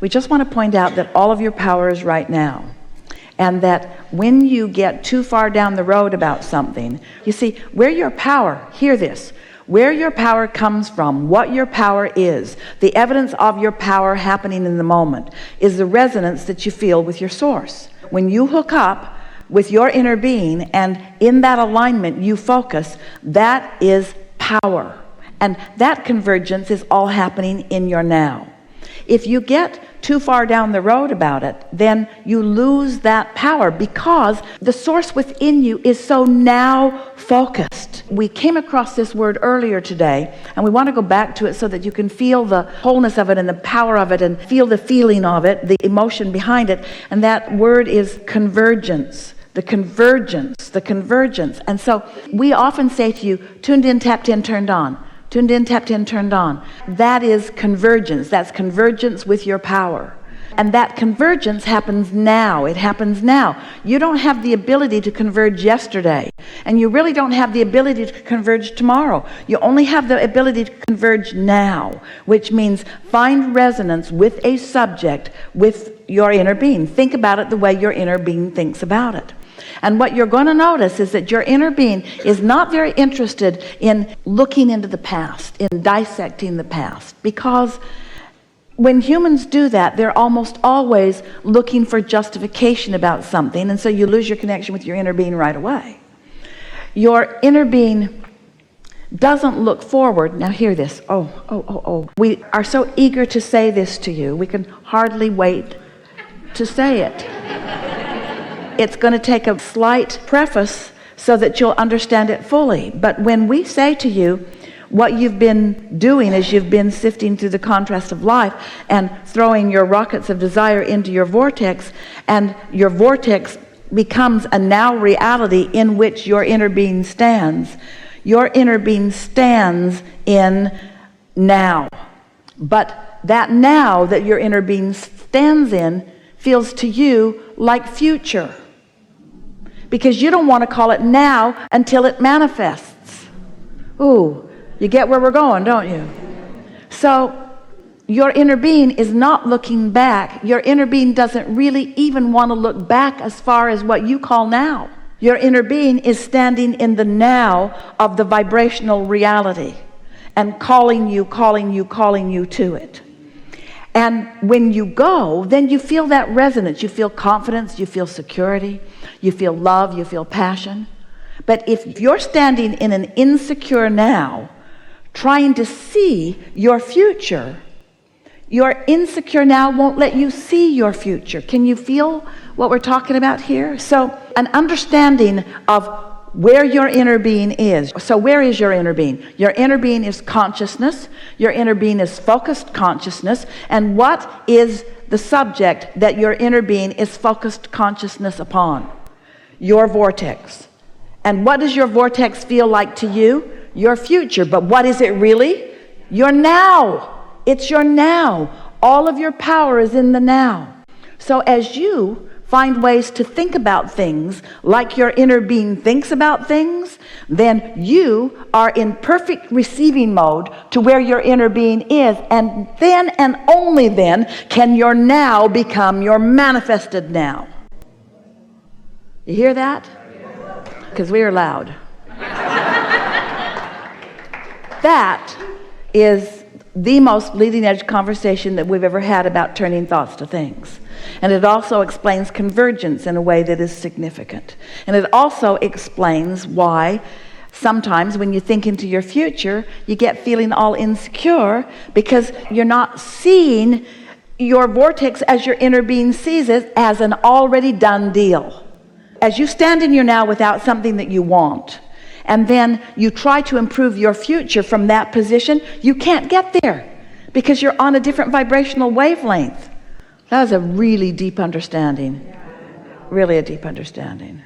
We just want to point out that all of your power is right now. And that when you get too far down the road about something, you see, where your power, hear this, where your power comes from, what your power is, the evidence of your power happening in the moment, is the resonance that you feel with your source. When you hook up with your inner being and in that alignment you focus, that is power. And that convergence is all happening in your now. If you get too far down the road about it, then you lose that power because the source within you is so now focused. We came across this word earlier today, and we want to go back to it so that you can feel the wholeness of it and the power of it and feel the feeling of it, the emotion behind it. And that word is convergence. The convergence. And so we often say to you, tuned in, tapped in, turned on. Tuned in, tapped in, turned on. That is convergence. That's convergence with your power. And that convergence happens now. It happens now. You don't have the ability to converge yesterday. And you really don't have the ability to converge tomorrow. You only have the ability to converge now, which means find resonance with a subject with your inner being. Think about it the way your inner being thinks about it. And what you're going to notice is that your inner being is not very interested in looking into the past, in dissecting the past, because when humans do that, they're almost always looking for justification about something, and so you lose your connection with your inner being right away. Your inner being doesn't look forward. Now hear this. We are so eager to say this to you, we can hardly wait to say it. It's going to take a slight preface so that you'll understand it fully. But when we say to you, what you've been doing is you've been sifting through the contrast of life and throwing your rockets of desire into your vortex, and your vortex becomes a now reality in which your inner being stands. Your inner being stands in now. But that now that your inner being stands in feels to you like future, because you don't want to call it now until it manifests. Ooh, you get where we're going, don't you? So your inner being is not looking back. Your inner being doesn't really even want to look back as far as what you call now. Your inner being is standing in the now of the vibrational reality and calling you to it. And when you go, then you feel that resonance. You feel confidence, you feel security, you feel love, you feel passion. But if you're standing in an insecure now, trying to see your future, your insecure now won't let you see your future. Can you feel what we're talking about here? So an understanding of where your inner being is. So where is your inner being? Your inner being is consciousness. Your inner being is focused consciousness. And what is the subject that your inner being is focused consciousness upon? Your vortex. And what does your vortex feel like to you? Your future. But what is it really? Your now. It's your now. All of your power is in the now. So as you find ways to think about things like your inner being thinks about things, then you are in perfect receiving mode to where your inner being is, and then and only then can your now become your manifested now. You hear that? Because we are loud. That is the most leading edge conversation that we've ever had about turning thoughts to things. And it also explains convergence in a way that is significant. And it also explains why sometimes when you think into your future, you get feeling all insecure because you're not seeing your vortex as your inner being sees it, as an already done deal. As you stand in your now without something that you want, and then you try to improve your future from that position, you can't get there because you're on a different vibrational wavelength. That was a really deep understanding. Really a deep understanding.